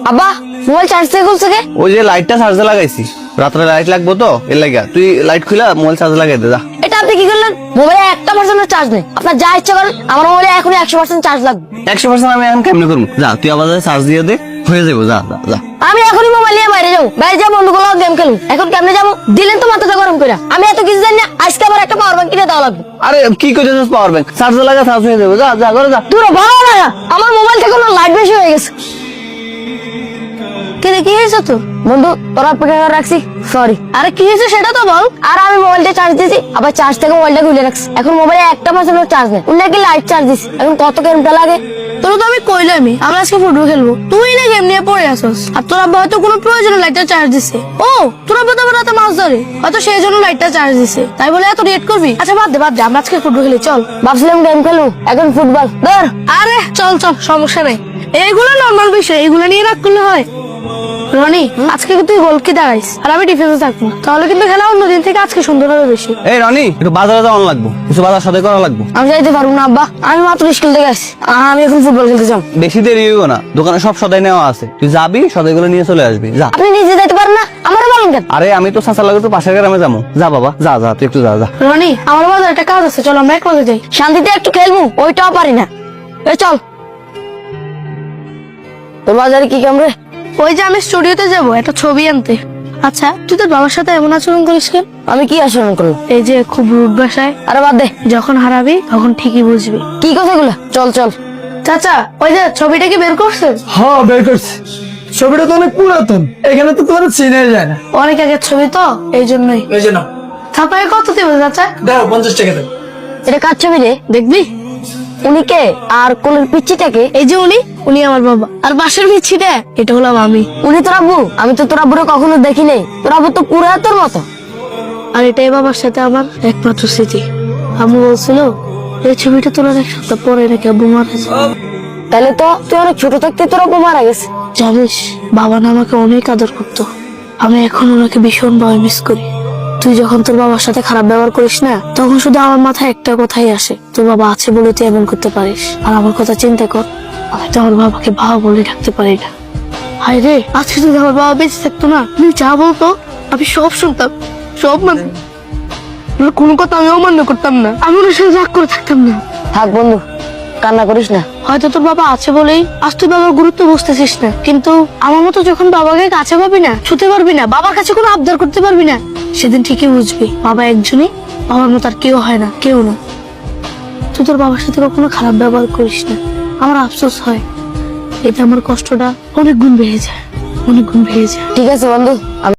আব্বা mobile charge থেকে খুলছে কে? ওই যে লাইটটা চার্জে লাগাইছি, রাত্রে লাইট লাগবো তো এর লাগা। তুই লাইট খুলে মোবাইল চার্জে লাগাই দে যা। এটা আপনি কি করলেন? মোবাইলে 1% চার্জ নেই। আপনার যা ইচ্ছা করেন, আমার মোবাইলে এখনই 100% চার্জ লাগবে। 100% আমি এখন কেমনে করবো? যা তুই আবার চার্জ দিয়ে দে, হয়ে যাবো। যা যা যা। আমি এখনই মোবাইল নিয়ে বাইরে যাবো, বাইরে যাবো বন্ধুগুলো গেম খেলবো। এখন কেমনে যাবো? দিলেন তো মাথাটা গরম করে। আমি এত কিছু জানি না, আজকে আবার একটা পাওয়ার ব্যাংক কিনে দেওয়া লাগবে। আরে কি করছিস? পাওয়ার ব্যাংক চার্জে লাগা, চার্জ হয়ে যাবে। যা যা করে যা। দূর ভালো না, আমার মোবাইল থেকে লাইট বেশি হয়ে গেছে। কি হয়েছে তোর? বন্ধু তোরা অপেক্ষা রাখছি, সরি। আরে কি হয়েছে সেটা তো বল। আর আমি মোবাইলটা চার্জ দিয়েছি, আবার চার্জ থেকে মোবাইলটা খুলে রাখছি। এখন মোবাইলে 1% চার্জ নেই। নাকি লাইট চার্জ দিছি, এখন কত গেমটা লাগে। তোর তো আমি কইলামই আমরা আজকে ফুটবল খেলবো, তুই না গেম নিয়ে পড়ে আসস। আর তোর আব্বা হয়তো কোনো প্রয়োজনে লাইটটা চার্জ দিছে। ও তোর আব্বা তো রাতে মাছ ধরে, হয়তো সেই জন্য লাইটটা চার্জ দিছে, তাই বলে এত রিয়েক্ট করবি? আচ্ছা বাদ দে, আমরা আজকে ফুটবল খেলি চল। ভাবছিলাম গেম খেলবো, এখন ফুটবল ধর। আরে চল সমস্যা নাই, এইগুলো নর্মাল বিষয়, এগুলো নিয়ে রাগ করলে হয়। রনি আজকে তুই গোলকি দাঁড়াইস আর আমি ডিফেন্সে থাকবো, তাহলে কিন্তু খেলা অন্যদিন থেকে আজকে সুন্দর হবে বেশি। এই রনি, একটু বাজারে যাওয়ান লাগবো, কিছু বাজার সাথে করা লাগবো। আমি যাইতে পারবো না আব্বা, আমি মাত্র স্কুল থেকে আসছি। আমি এখন ফুটবল খেলতে যাবো। বেশি দেরি হইব না, দোকানে সব সদাই নেওয়া আছে, তুই যাবি সদাইগুলো নিয়ে চলে আসবি। যা। আপনি নিজে যাইতে পারেন না, আমারও বলেন কেন? আরে আমি তো চাচা লাগে তো পাশের গ্রামে যাবো। যা বাবা যা যা, তুই একটু যা যা। রনি আমার বাজার একটা কাজ আছে, চল আমরা এক লগে যাই। শান্তিতে একটু খেলবো, ওইটাও পারি না। চল। তোর বাজারে কি কাম রে? ওই যে আমি স্টুডিওতে যাবো একটা ছবি আনতে। আচ্ছা তুই তোর বাবার সাথে এমন আচরণ করিস কেন? আমি কি আচরণ করলাম? এই যে খুব রুড ভাষায়। আরে বাদ দে, যখন হারাবি তখন ঠিকই বুঝবি। কি কথাগুলো? চল চাচা ওই যে ছবিটা কি বের করছেন? হ্যাঁ বের করছি। ছবিটা তো অনেক পুরাতন, এখানে তো তোমার চিনে যায় না। অনেক আগের ছবি তো, এই জন্যই। এই জন্য তারপরে কত দেবো চাচা? দাও 50 টাকা দাও। এটা কার ছবি রে? দেখবি। উনি কে? আর কোলের পিচ্ছিটাকে? এই যে উনি আমার বাবা। আর বাসের পিচ্ছিটা এটা হলাম আমি। উনি তোর আব্বু? আমি তো তোর আব্বুরে কখনো দেখি নাই। তোর আব্বু তো পুরো তোর মতো। আর এটাই বাবার সাথে আমার একমাত্র স্মৃতি। আম্মু বলছিল এই ছবিটা তোলার 1 সপ্তাহ পরে নাকি আব্বু মারা যায়। তাহলে তো তুই অনেক ছোট থাকতে তোর আব্বু মারা গেছে। জানিস বাবা না আমাকে অনেক আদর করতো, আমি এখন ওনাকে ভীষণ ভাবে মিস করি। তুই যখন তোর বাবার সাথে খারাপ ব্যবহার করিস না, তখন শুধু আমার মাথায় একটা কথাই আসে, তোর বাবা আছে বলে তুই এমন করতে পারিস। আর আমার কথা চিন্তা কর, আমি তো আমার বাবাকে বাবা বলে ডাকতে পারি না। হায় রে, আজকে যদি আমার বাবা বেঁচে থাকতো না, তুমি যা বলতো আমি সব শুনতাম, সব মানতাম। কোনো কথা আমি অমান্য করতাম না, আমি ওনার সাথে রাগ করে থাকতাম না। থাক বন্ধু, কান্না করিস না। হয়তো তোর বাবা আছে বলেই আজ তুই বাবার গুরুত্ব বুঝতেছিস না, কিন্তু আমার মতো যখন বাবাকে কাছে পাবি না, ছুতে পারবি না, বাবার কাছে কোনো আবদার করতে পারবি না, সেদিন ঠিকই বুঝবি বাবা একজনই, বাবার মতো আর কেউ হয় না, কেউ না। তুই তোর বাবার সাথে কখনো খারাপ ব্যবহার করিস না, আমার আফসোস হয়, এতে আমার কষ্টটা অনেক গুণ বেড়ে যায়। ঠিক আছে বন্ধু।